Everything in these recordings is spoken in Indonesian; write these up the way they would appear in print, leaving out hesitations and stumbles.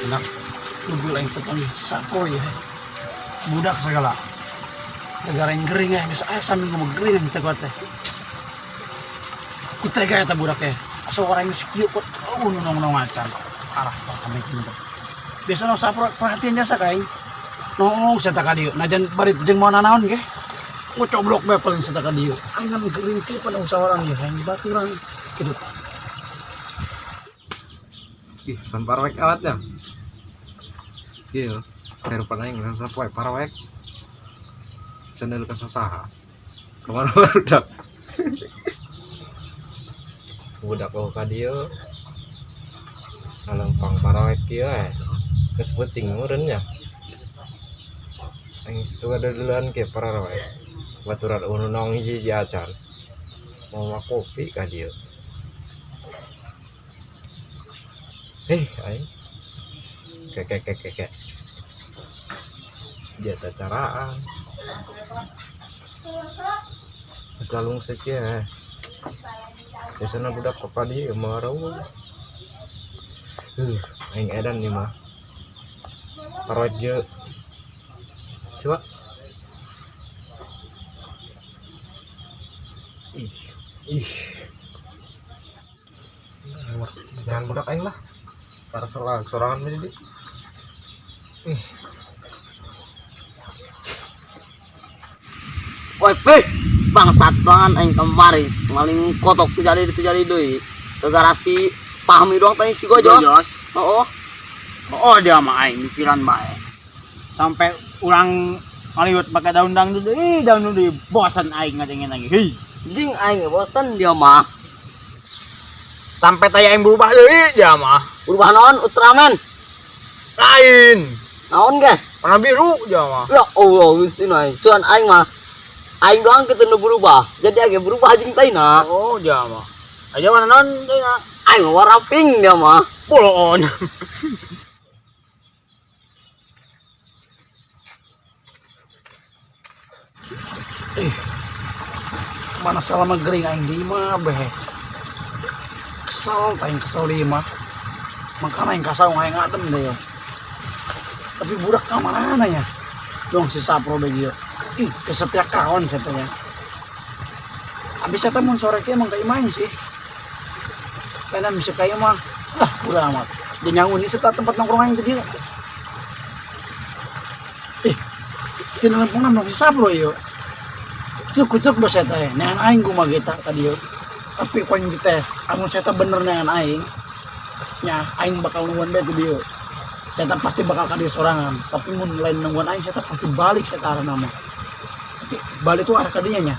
Enak. Tunggu lain tetang sapo ya. Budak segala. Negara yang gering ya, bisa sambil ngomong gering yang kita kuat teh. Kita kayak tak budak ya. Asal orang yang sekiu kok, nong acan. Arah kami itu. Biasa no sapo perhatian jasa kain. Nong saya tak kadiu. Najan barit jeng mau nanaon ke? Mau coblok be paling saya tak kadiu. Angin gering ke pada usaha orang ya, yang dibaturan gitu. Ih, kan parawek awat ya. Iya, saya pernah yang ngerasa parawek. Channel kasasaha. Kemana barudak? Budak kau kadio. Alang pang parawek kia. Kesputing murennya. Yang sudah duluan ke parawek. Baturan ununong hiji acan. Mau kopi kadio. Aing. Kek. Jasa caraan. Selalu sekia. Biasanya budak kopadi marau. Aing edan nih mah. Parot je. Coba. Ih. Jangan budak aing lah. Para sorangan menjadi. Woi, bangsat banget aing kemari maling kotok terjadi deui. Garasi pahami doang tadi si Gojos. Oh. Oh dia mah aing pikiran bae. Sampai orang ngaliwat pakai daun dangdut daun dangdut bosan aing ngadengin lagi. Hei, Jing aing bosan dia mah. sampai taya aing berubah deui dia mah. Berubah naon Ultraman? Lain. Naon ge? Warna biru dia mah. Ya Allah Gusti naik. Cuman aing mah aing doang kita nu berubah. Jadi age berubah jeung taina. Oh dia mah. Aja warna non dia. Aing mah warna pink dia mah. Poloon. Mana selama gering aing di mah beh. Kesel lima. Makanya aing kasau aing ngadem deh. Tapi budak ka mana ya? Dong si Sapro begitu. Kesetia kawan katanya. Habis eta mun sore ke emang kayak main sih. Karena bisa kayak mah. Lah, udah amat. Dia nyangun di serta tempat nongkrong aing tadi. Kena lempungan dong si Sapro yo. Cuk bahasa eta nean aing kumaha eta tadi yo. Tapi poin dites, amun saya bener nean aing. Nya aing bakal nungguan deh tadi yo. Saya pasti bakal kadi sorangan, tapi mun lain nungguan aing saya pasti balik saya arah nama. Balik tuh arah kadinya nya.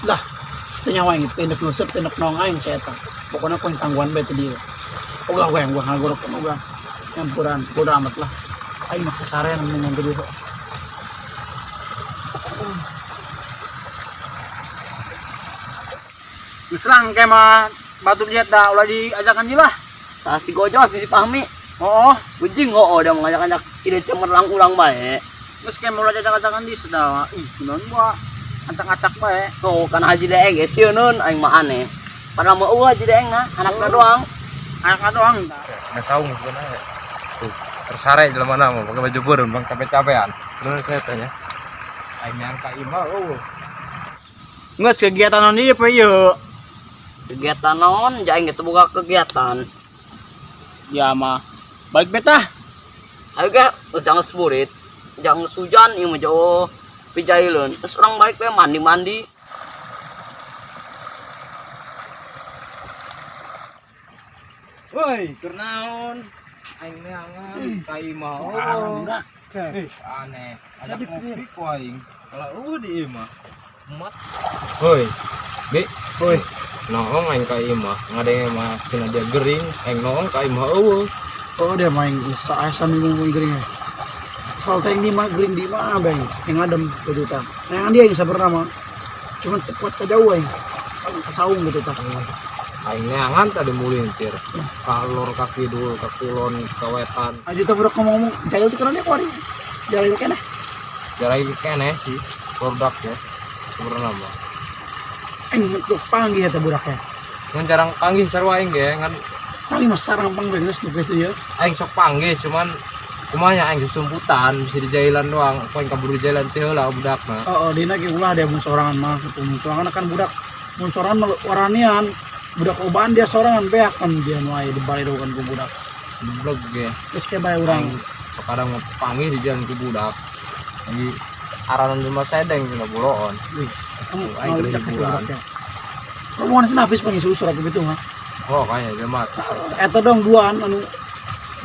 Lah, tanya aing tindak nusep tindak nong aing saya tak. Pokoknya poin tangguhan be tadi yo. Ulah gua ngagorok pun ulah. Nyampuran, bodo amat lah. Aing mah kasarean mun tadi yo. Serang kayak mah batu lihat dah ulah diajakan jilah. Tah si Gojos si Pahmi. Oh, Ujing udah mengajak-ajak ide cemerlang ulang bae. terus kayak mau ajakan di sedawa. Kunaon gua acak-acak bae. Tuh kan haji deeng ge sieun aing mah aneh. Padahal mah eueuh haji deeng na anakna doang. Anakna doang. Nggak tahu sebenarnya. Tuh, tersare jalan mana mau pakai baju burung bang capek-capean. Terus saya tanya. Aing nyangka imah Nggak kegiatan non ieu pe ieu. Kegiatan naon? Jaing gitu buka kegiatan. Ya mah. Balik betah. Ayo ge, geus jangan seburit. Jangan sujan ieu mah jauh pijaileun. Terus orang balik we mandi-mandi. woi, kurnaon? Aing neangan ka imah Udah. aneh. Ada kopi ku aing. Kalau di imah. Mat. Woi. Bi, woi. Nongong aing ka imah. Ngadenge mah cenah dia gering, aing nongong ka imah eueuh. Oh dia main usaha sambil ngomong gering. Asal teng di mah gering di mah bang. Yang adem gitu tah. Yang dia yang sabar nama. Cuman tepat ke jauh aing. Kesaung gitu tah. Aing neangan tadi mulintir. Kalor kaki dulu, ka kulon, ka wetan. Aja teh budak ngomong jahil teh kana dia kuari. Jahil keneh. Jarai keneh sih produk ya. Sebenarnya mah. Aing mentuk panggih eta budak ya. Ngan jarang panggih sarua aing ge ngan paling mas sarang pangbengus tuh gitu ya. Aing sok panggil cuman kumanya aing kesumputan bisa di jailan doang. Poin kaburu jailan teh lah budakna. Dina ge ulah dia mun sorangan mah gitu. Mun sorangan kan budak mun sorangan waranian budak oban dia sorangan beak kan dia nu aya di bari dogan ku budak. Blog ge. Geus ke bae urang. Sekarang mau panggil di jalan ku budak. Lagi aranan rumah sedeng dina buloon. Kamu Aing mau keur jak ke hiburan. budak ya. Kamu kan habis panggil surat gitu mah. Oh kayaknya dia mati. Eta dong duaan anu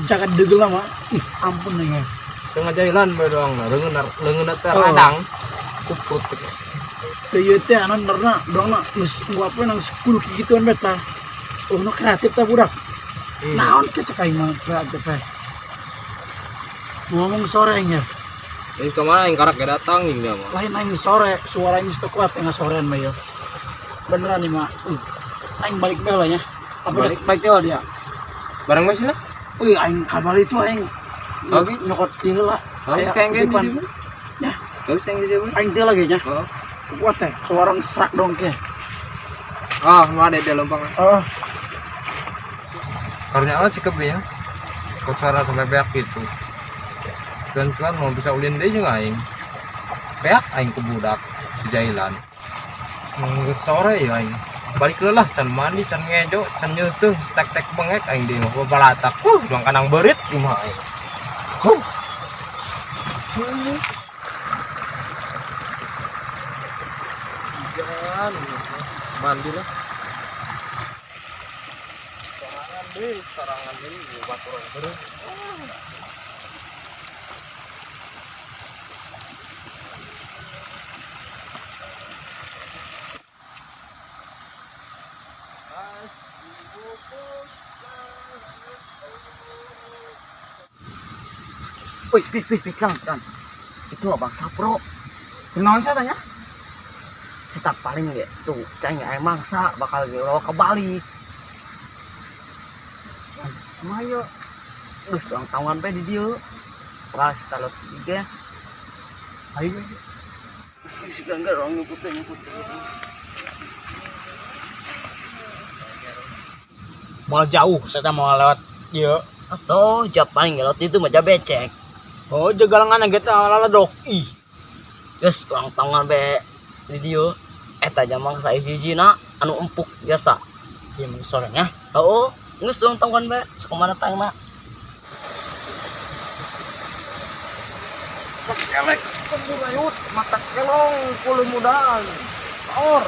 jaga degel mah. Ih, ampun nih. Tengah jailan bae doang na leungeunna teh radang. Kuprut. Teu ieu teh anu nerna dongna geus nguapkeun nang 10 kigituan beta. Oh, nu kreatif teh budak. Naon ke cek aing mah kreatif teh. Ngomong sore nya. Ini kemana yang karak gak datang ini mah? Lain aing sore, suaranya teu kuat tengah sorean mah ya. Beneran nih mah. Aing balik bae lah nya. Apa baik teh dia. Barang masih lah? Aing kabar itu aing. Oke. Nyokot ieu lah. Habis kayak gini di sini. Ya, Habis kayak gini di aing teh lagi nya. Oh. Kuat teh, suarang serak dong ke. Ah, mau ada di lempang. Oh, Karena apa sih ya? Kok suara sampai beak gitu. Dan mau bisa ulin deh juga aing. Beak aing ke budak di jailan. Geus sore ya aing. Balik lelah can mandi, can ngejo, can nyeusuh, stek-tek bengek aing di mah balatak. Doang kanang beurit kumaha aing. Jangan mandi lah. Sarangan deh, baturan beureut. Wih, kan. Itu abang Sapro. kenaon saya tanya? Si tak paling ya tuh cai aya mangsa bakal dibawa ke Bali. Mayo. Geus ulang tahun pe di dieu. Pas talot tiga. Ayo. Si gangga orang nyebut. Mau jauh, saya mau lewat dia. Atau jap paling gelot itu mah becek. Oh, jagalangan kita lala dok. Ih, Geus ulang tahun be di dieu. Eta jamang saiji-jina anu empuk biasa. iya mun sorenya. Oh, geus ulang tahun be sakumana tangna. Kelek semburayut mata kelong kulo mudan. Or.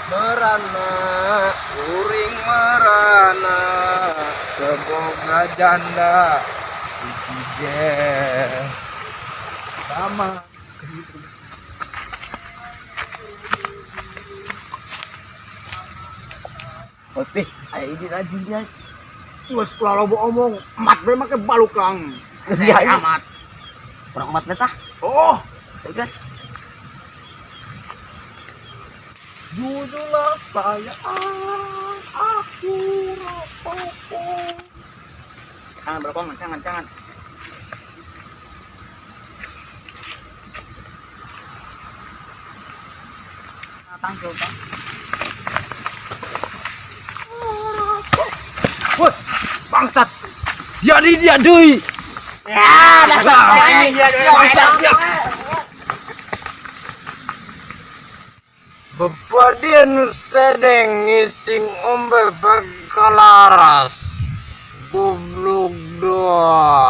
Merana uring merana seboga janda ikije sama Oke, ayo di rajin dia. Geus kula lobo omong, emat bae make balukang. Geus dia amat. Urang emat beta. Oh, Segan. judullah saya aku rapopo. jangan berkong, jangan. Tangkil, Pak. Woi, bangsat. Dia deui. Ya, dasar saya Bangsatnya. Bepadian sedeng ngising ombe bakalaras. Goblok doang.